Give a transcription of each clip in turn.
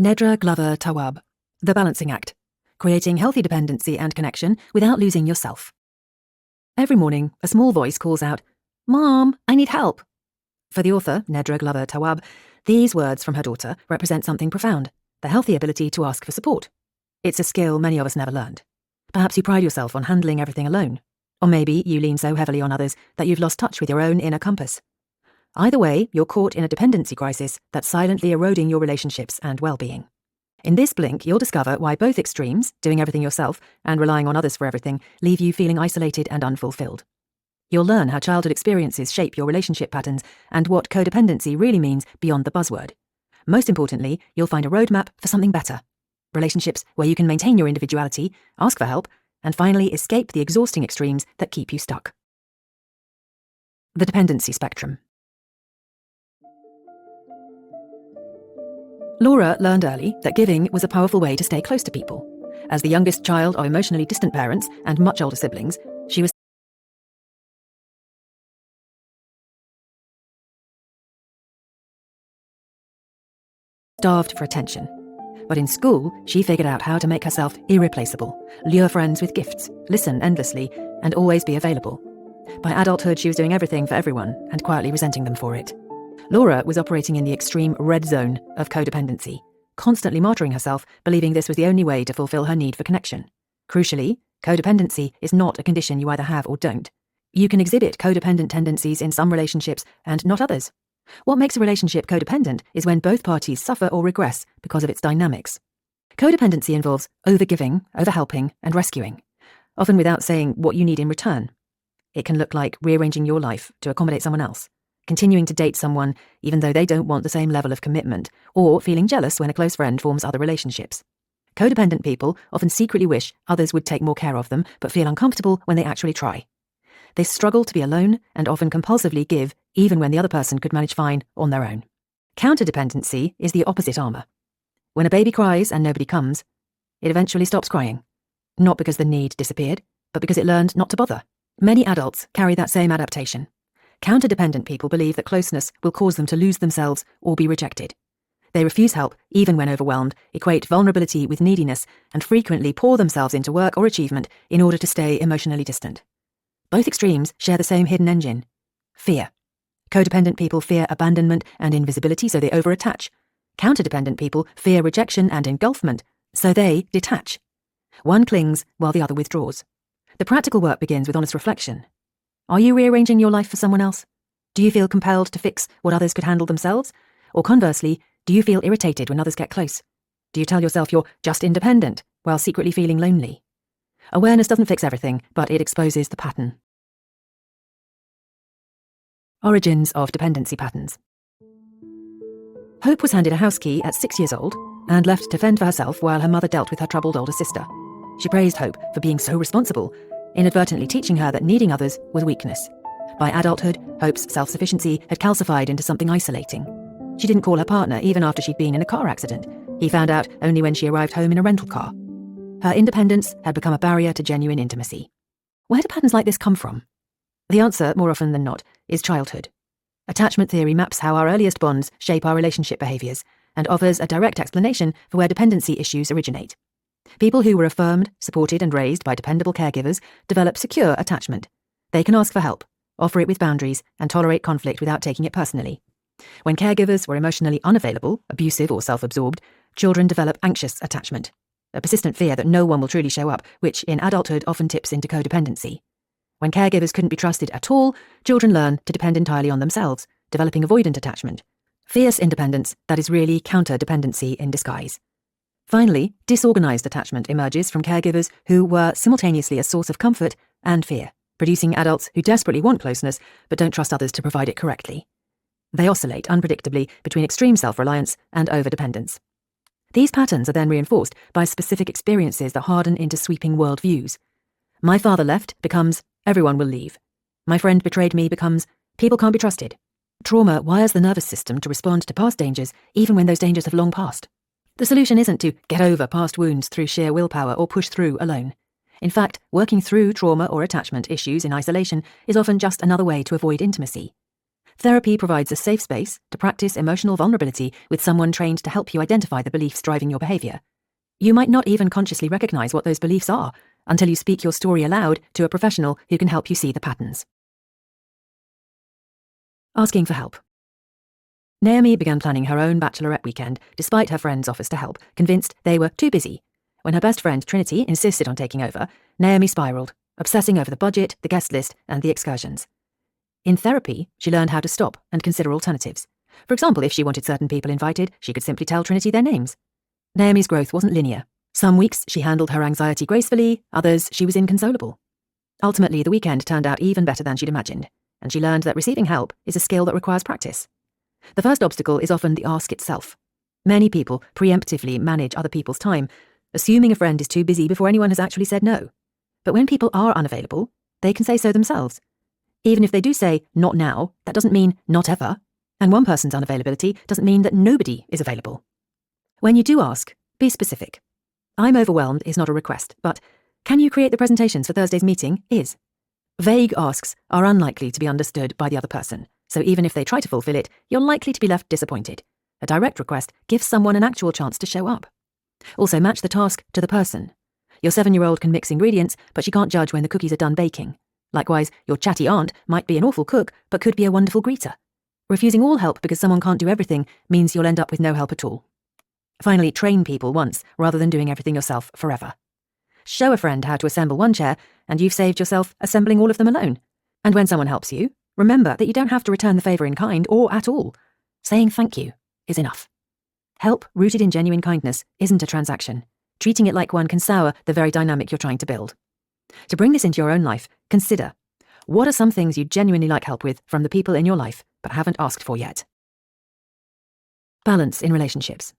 Nedra Glover Tawwab, The Balancing Act, Creating Healthy Dependency and Connection Without Losing Yourself. Every morning, a small voice calls out, "Mom, I need help." For the author, Nedra Glover Tawwab, these words from her daughter represent something profound, the healthy ability to ask for support. It's a skill many of us never learned. Perhaps you pride yourself on handling everything alone, or maybe you lean so heavily on others that you've lost touch with your own inner compass. Either way, you're caught in a dependency crisis that's silently eroding your relationships and well-being. In this blink, you'll discover why both extremes, doing everything yourself and relying on others for everything, leave you feeling isolated and unfulfilled. You'll learn how childhood experiences shape your relationship patterns and what codependency really means beyond the buzzword. Most importantly, you'll find a roadmap for something better. Relationships where you can maintain your individuality, ask for help, and finally escape the exhausting extremes that keep you stuck. The dependency spectrum. Laura learned early that giving was a powerful way to stay close to people. As the youngest child of emotionally distant parents and much older siblings, she was starved for attention. But in school, she figured out how to make herself irreplaceable, lure friends with gifts, listen endlessly, and always be available. By adulthood, she was doing everything for everyone and quietly resenting them for it. Laura was operating in the extreme red zone of codependency, constantly martyring herself, believing this was the only way to fulfill her need for connection. Crucially, codependency is not a condition you either have or don't. You can exhibit codependent tendencies in some relationships and not others. What makes a relationship codependent is when both parties suffer or regress because of its dynamics. Codependency involves overgiving, overhelping, and rescuing, often without saying what you need in return. It can look like rearranging your life to accommodate someone else, continuing to date someone even though they don't want the same level of commitment, or feeling jealous when a close friend forms other relationships. Codependent people often secretly wish others would take more care of them, but feel uncomfortable when they actually try. They struggle to be alone and often compulsively give, even when the other person could manage fine on their own. Counterdependency is the opposite armour. When a baby cries and nobody comes, it eventually stops crying. Not because the need disappeared, but because it learned not to bother. Many adults carry that same adaptation. Counterdependent people believe that closeness will cause them to lose themselves or be rejected. They refuse help, even when overwhelmed, equate vulnerability with neediness, and frequently pour themselves into work or achievement in order to stay emotionally distant. Both extremes share the same hidden engine: fear. Codependent people fear abandonment and invisibility, so they overattach. Counterdependent people fear rejection and engulfment, so they detach. One clings while the other withdraws. The practical work begins with honest reflection. Are you rearranging your life for someone else? Do you feel compelled to fix what others could handle themselves? Or conversely, do you feel irritated when others get close? Do you tell yourself you're just independent while secretly feeling lonely? Awareness doesn't fix everything, but it exposes the pattern. Origins of dependency patterns. Hope was handed a house key at 6 years old and left to fend for herself while her mother dealt with her troubled older sister. She praised Hope for being so responsible, inadvertently teaching her that needing others was weakness. By adulthood, Hope's self-sufficiency had calcified into something isolating. She didn't call her partner even after she'd been in a car accident. He found out only when she arrived home in a rental car. Her independence had become a barrier to genuine intimacy. Where do patterns like this come from? The answer, more often than not, is childhood. Attachment theory maps how our earliest bonds shape our relationship behaviours and offers a direct explanation for where dependency issues originate. People who were affirmed, supported and raised by dependable caregivers develop secure attachment. They can ask for help, offer it with boundaries, and tolerate conflict without taking it personally. When caregivers were emotionally unavailable, abusive or self-absorbed, children develop anxious attachment, a persistent fear that no one will truly show up, which in adulthood often tips into codependency. When caregivers couldn't be trusted at all, children learn to depend entirely on themselves, developing avoidant attachment. Fierce independence that is really counter-dependency in disguise. Finally, disorganized attachment emerges from caregivers who were simultaneously a source of comfort and fear, producing adults who desperately want closeness but don't trust others to provide it correctly. They oscillate unpredictably between extreme self-reliance and overdependence. These patterns are then reinforced by specific experiences that harden into sweeping worldviews. My father left becomes, everyone will leave. My friend betrayed me becomes, people can't be trusted. Trauma wires the nervous system to respond to past dangers even when those dangers have long passed. The solution isn't to get over past wounds through sheer willpower or push through alone. In fact, working through trauma or attachment issues in isolation is often just another way to avoid intimacy. Therapy provides a safe space to practice emotional vulnerability with someone trained to help you identify the beliefs driving your behaviour. You might not even consciously recognise what those beliefs are until you speak your story aloud to a professional who can help you see the patterns. Asking for help. Naomi began planning her own bachelorette weekend despite her friends' offers to help, convinced they were too busy. When her best friend Trinity insisted on taking over, Naomi spiralled, obsessing over the budget, the guest list, and the excursions. In therapy, she learned how to stop and consider alternatives. For example, if she wanted certain people invited, she could simply tell Trinity their names. Naomi's growth wasn't linear. Some weeks she handled her anxiety gracefully, others she was inconsolable. Ultimately, the weekend turned out even better than she'd imagined, and she learned that receiving help is a skill that requires practice. The first obstacle is often the ask itself. Many people preemptively manage other people's time, assuming a friend is too busy before anyone has actually said no. But when people are unavailable, they can say so themselves. Even if they do say, not now, that doesn't mean not ever. And one person's unavailability doesn't mean that nobody is available. When you do ask, be specific. I'm overwhelmed is not a request, but can you create the presentations for Thursday's meeting is. Vague asks are unlikely to be understood by the other person, so even if they try to fulfill it, you're likely to be left disappointed. A direct request gives someone an actual chance to show up. Also, match the task to the person. Your 7-year-old can mix ingredients, but she can't judge when the cookies are done baking. Likewise, your chatty aunt might be an awful cook, but could be a wonderful greeter. Refusing all help because someone can't do everything means you'll end up with no help at all. Finally, train people once, rather than doing everything yourself forever. Show a friend how to assemble one chair, and you've saved yourself assembling all of them alone. And when someone helps you, remember that you don't have to return the favour in kind or at all. Saying thank you is enough. Help rooted in genuine kindness isn't a transaction. Treating it like one can sour the very dynamic you're trying to build. To bring this into your own life, consider, what are some things you genuinely like help with from the people in your life but haven't asked for yet? Balance in relationships.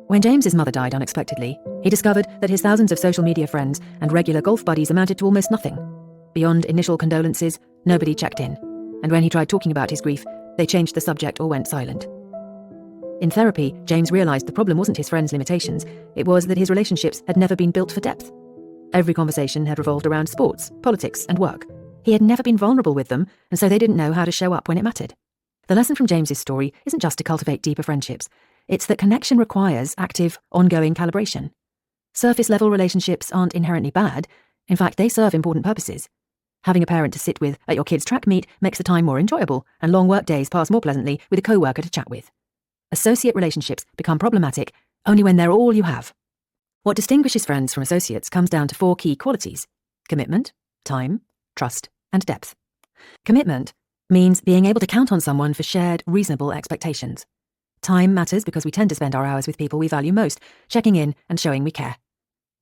When James's mother died unexpectedly, he discovered that his thousands of social media friends and regular golf buddies amounted to almost nothing. Beyond initial condolences, nobody checked in, and when he tried talking about his grief, they changed the subject or went silent. In therapy, James realised the problem wasn't his friends' limitations, it was that his relationships had never been built for depth. Every conversation had revolved around sports, politics, and work. He had never been vulnerable with them, and so they didn't know how to show up when it mattered. The lesson from James's story isn't just to cultivate deeper friendships, it's that connection requires active, ongoing calibration. Surface-level relationships aren't inherently bad. In fact, they serve important purposes. Having a parent to sit with at your kid's track meet makes the time more enjoyable, and long work days pass more pleasantly with a co-worker to chat with. Associate relationships become problematic only when they're all you have. What distinguishes friends from associates comes down to 4 key qualities: commitment, time, trust, and depth. Commitment means being able to count on someone for shared, reasonable expectations. Time matters because we tend to spend our hours with people we value most, checking in and showing we care.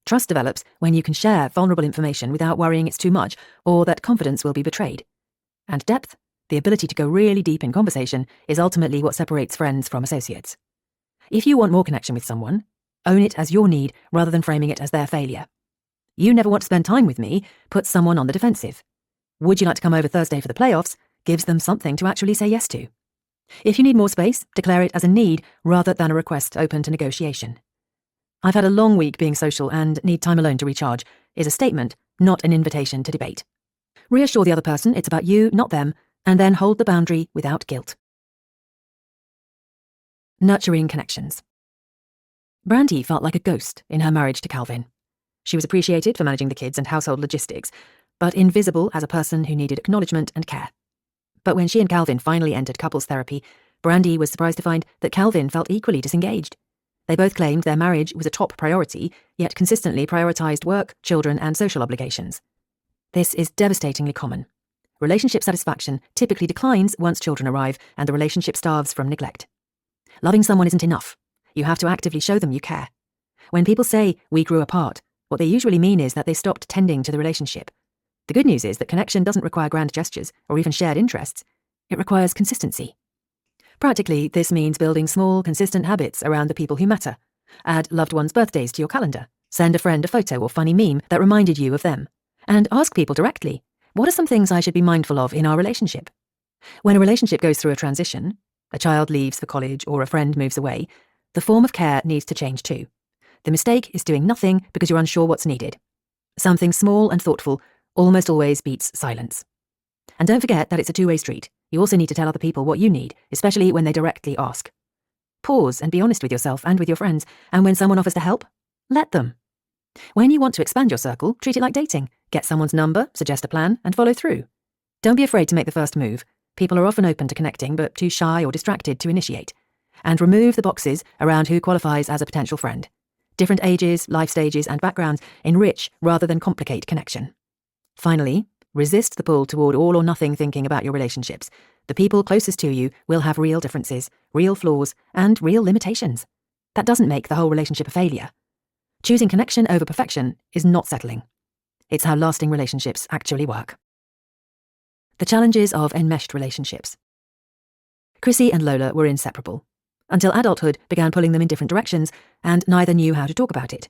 Trust develops when you can share vulnerable information without worrying it's too much or that confidence will be betrayed. And depth, the ability to go really deep in conversation, is ultimately what separates friends from associates. If you want more connection with someone, own it as your need rather than framing it as their failure. You never want to spend time with me puts someone on the defensive. Would you like to come over Thursday for the playoffs gives them something to actually say yes to. If you need more space, declare it as a need rather than a request open to negotiation. I've had a long week being social and need time alone to recharge is a statement, not an invitation to debate. Reassure the other person it's about you, not them, and then hold the boundary without guilt. Nurturing connections. Brandy felt like a ghost in her marriage to Calvin. She was appreciated for managing the kids and household logistics, but invisible as a person who needed acknowledgement and care. But when she and Calvin finally entered couples therapy, Brandy was surprised to find that Calvin felt equally disengaged. They both claimed their marriage was a top priority, yet consistently prioritised work, children, and social obligations. This is devastatingly common. Relationship satisfaction typically declines once children arrive and the relationship starves from neglect. Loving someone isn't enough. You have to actively show them you care. When people say, "we grew apart," what they usually mean is that they stopped tending to the relationship. The good news is that connection doesn't require grand gestures or even shared interests. It requires consistency. Practically, this means building small, consistent habits around the people who matter. Add loved ones' birthdays to your calendar. Send a friend a photo or funny meme that reminded you of them. And ask people directly, what are some things I should be mindful of in our relationship? When a relationship goes through a transition, a child leaves for college or a friend moves away, the form of care needs to change too. The mistake is doing nothing because you're unsure what's needed. Something small and thoughtful almost always beats silence. And don't forget that it's a two-way street. You also need to tell other people what you need, especially when they directly ask. Pause and be honest with yourself and with your friends, and when someone offers to help, let them. When you want to expand your circle, treat it like dating. Get someone's number, suggest a plan, and follow through. Don't be afraid to make the first move. People are often open to connecting, but too shy or distracted to initiate. And remove the boxes around who qualifies as a potential friend. Different ages, life stages, and backgrounds enrich rather than complicate connection. Finally, resist the pull toward all or nothing thinking about your relationships. The people closest to you will have real differences, real flaws, and real limitations. That doesn't make the whole relationship a failure. Choosing connection over perfection is not settling. It's how lasting relationships actually work. The challenges of enmeshed relationships. Chrissy and Lola were inseparable, until adulthood began pulling them in different directions, and neither knew how to talk about it.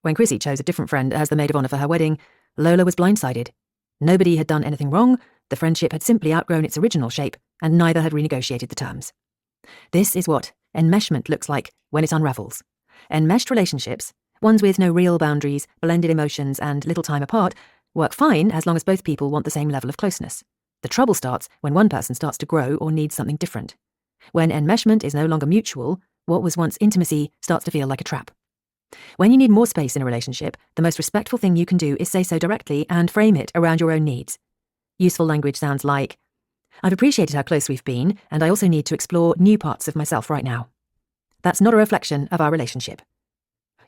When Chrissy chose a different friend as the maid of honour for her wedding, Lola was blindsided. Nobody had done anything wrong, the friendship had simply outgrown its original shape, and neither had renegotiated the terms. This is what enmeshment looks like when it unravels. Enmeshed relationships, ones with no real boundaries, blended emotions, and little time apart, work fine as long as both people want the same level of closeness. The trouble starts when one person starts to grow or needs something different. When enmeshment is no longer mutual, what was once intimacy starts to feel like a trap. When you need more space in a relationship, the most respectful thing you can do is say so directly and frame it around your own needs. Useful language sounds like, "I've appreciated how close we've been, and I also need to explore new parts of myself right now." That's not a reflection of our relationship.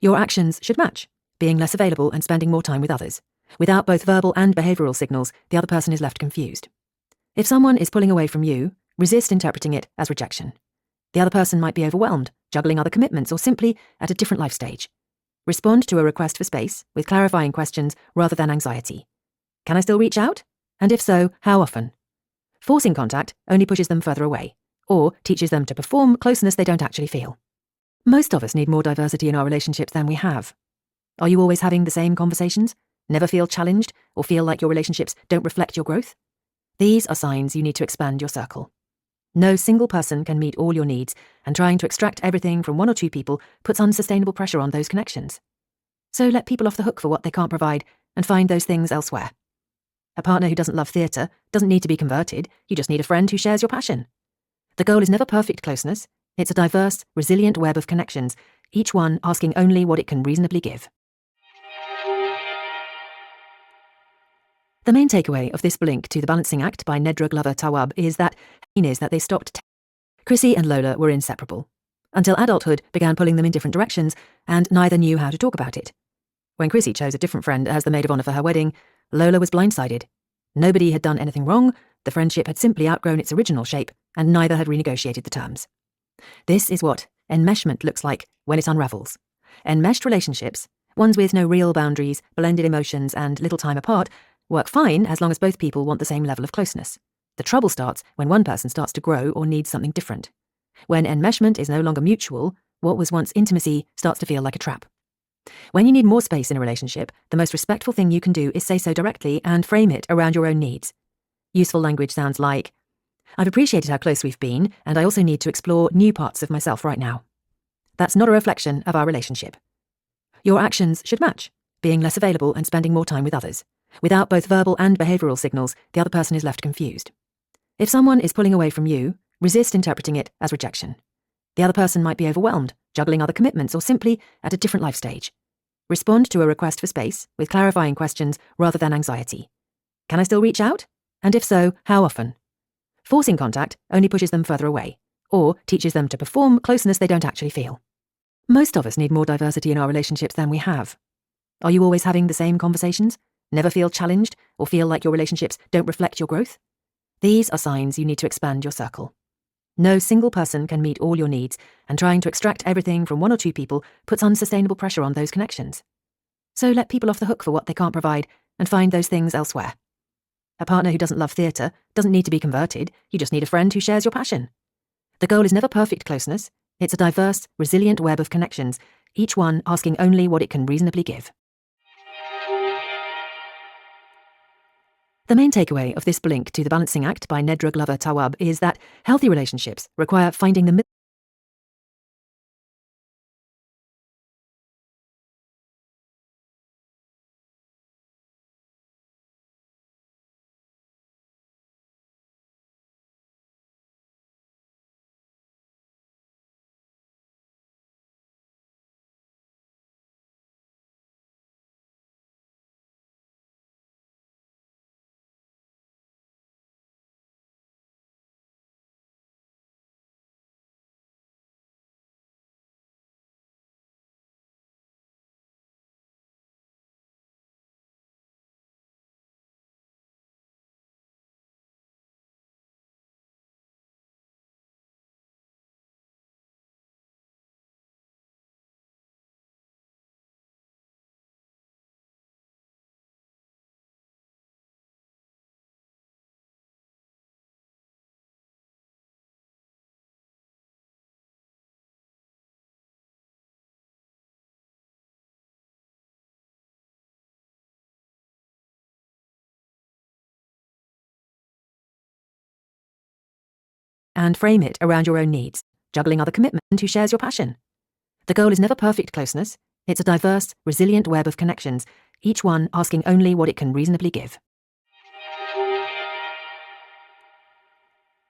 Your actions should match, being less available and spending more time with others. Without both verbal and behavioural signals, the other person is left confused. If someone is pulling away from you, resist interpreting it as rejection. The other person might be overwhelmed, juggling other commitments, or simply at a different life stage. Respond to a request for space with clarifying questions rather than anxiety. Can I still reach out? And if so, how often? Forcing contact only pushes them further away, or teaches them to perform closeness they don't actually feel. Most of us need more diversity in our relationships than we have. Are you always having the same conversations? Never feel challenged or feel like your relationships don't reflect your growth? These are signs you need to expand your circle. No single person can meet all your needs, and trying to extract everything from one or two people puts unsustainable pressure on those connections. So let people off the hook for what they can't provide and find those things elsewhere. A partner who doesn't love theatre doesn't need to be converted, you just need a friend who shares your passion. The goal is never perfect closeness, it's a diverse, resilient web of connections, each one asking only what it can reasonably give. The main takeaway of this blink to The Balancing Act by Nedra Glover Tawwab is that they stopped. Chrissy and Lola were inseparable, until adulthood began pulling them in different directions, and neither knew how to talk about it. When Chrissy chose a different friend as the maid of honour for her wedding, Lola was blindsided. Nobody had done anything wrong, the friendship had simply outgrown its original shape, and neither had renegotiated the terms. This is what enmeshment looks like when it unravels. Enmeshed relationships, ones with no real boundaries, blended emotions, and little time apart, work fine as long as both people want the same level of closeness. The trouble starts when one person starts to grow or needs something different. When enmeshment is no longer mutual, what was once intimacy starts to feel like a trap. When you need more space in a relationship, the most respectful thing you can do is say so directly and frame it around your own needs. Useful language sounds like, "I've appreciated how close we've been, and I also need to explore new parts of myself right now." That's not a reflection of our relationship. Your actions should match, being less available and spending more time with others. Without both verbal and behavioural signals, the other person is left confused. If someone is pulling away from you, resist interpreting it as rejection. The other person might be overwhelmed, juggling other commitments, or simply at a different life stage. Respond to a request for space with clarifying questions rather than anxiety. Can I still reach out? And if so, how often? Forcing contact only pushes them further away, or teaches them to perform closeness they don't actually feel. Most of us need more diversity in our relationships than we have. Are you always having the same conversations? Never feel challenged or feel like your relationships don't reflect your growth? These are signs you need to expand your circle. No single person can meet all your needs, and trying to extract everything from one or two people puts unsustainable pressure on those connections. So let people off the hook for what they can't provide and find those things elsewhere. A partner who doesn't love theatre doesn't need to be converted, you just need a friend who shares your passion. The goal is never perfect closeness, it's a diverse, resilient web of connections, each one asking only what it can reasonably give. The main takeaway of this blink to The Balancing Act by Nedra Glover Tawwab is that healthy relationships require finding the middle and frame it around your own needs, juggling other commitment who shares your passion. The goal is never perfect closeness. It's a diverse, resilient web of connections, each one asking only what it can reasonably give.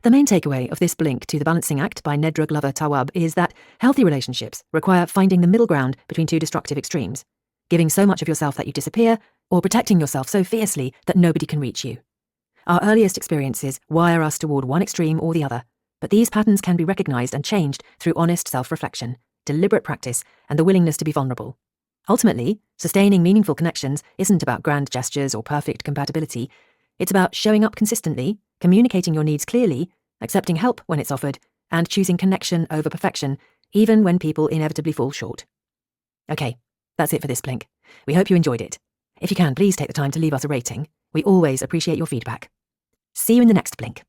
The main takeaway of this blink to The Balancing Act by Nedra Glover Tawwab is that healthy relationships require finding the middle ground between two destructive extremes, giving so much of yourself that you disappear, or protecting yourself so fiercely that nobody can reach you. Our earliest experiences wire us toward one extreme or the other, but these patterns can be recognized and changed through honest self-reflection, deliberate practice, and the willingness to be vulnerable. Ultimately, sustaining meaningful connections isn't about grand gestures or perfect compatibility. It's about showing up consistently, communicating your needs clearly, accepting help when it's offered, and choosing connection over perfection, even when people inevitably fall short. Okay, that's it for this blink. We hope you enjoyed it. If you can, please take the time to leave us a rating. We always appreciate your feedback. See you in the next blink.